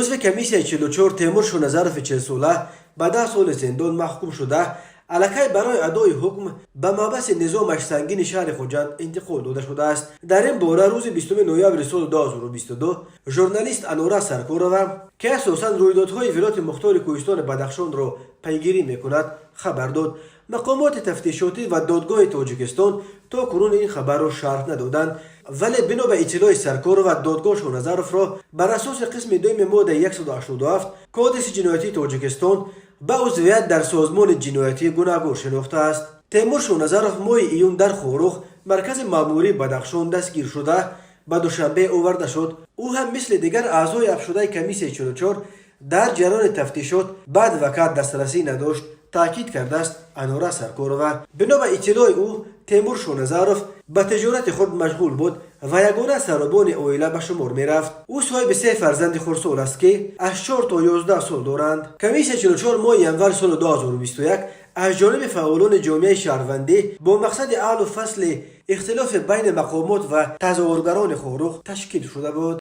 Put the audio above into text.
عضو کمیسیای 44 تیمور شونظرف 40 ساله به 10 سال زندان محکوم شده الکی برای ادای حکم به مبحث نظامش سنگین شهر خوجند انتقال داده شده است. در این باره روز 20 نوامبر سال 2022 ژورنالیست انوره سرکورова که اساساً رویدادهای ولایت مختار کوهستان بدخشان را پیگیری میکند خبر داد. مقامات تفتیشاتی و دادگاه تاجیکستان تا کنون این خبر را شرح ندادند، ولی بنا به اطلاع سرکورova دادگاه شونظرف را بر اساس قسم 2 ماده 187 کادر جنایتی تاجیکستان به عضویت در سازمان جنایتی گوناگون شناخته است. تیمور شونظرف ماه ایون در خورخ مرکز ماموری بدخشان دستگیر شده به دوشنبه آورده شد. او هم مثل دیگر اعضای افشوده کمیسیای 44 در جریان تفتیشات بعد وقت دسترسی نداشت تاکید کرده است انوره سرکورova. بنا به اطلاع او تیمور شونظرف به تجارت خود مشغول بود و یگانه سربان عائله به شمار می رفت. او صاحب 3 فرزند خردسال است که از 4 تا 11 سال دارند. کمیسیای 44 ماه ینور سال 2021 از جانب فعالان جامعه شهروندی با مقصد حل و فصل اختلاف بین مقامات و تظاهرگران خورخ تشکیل شده بود.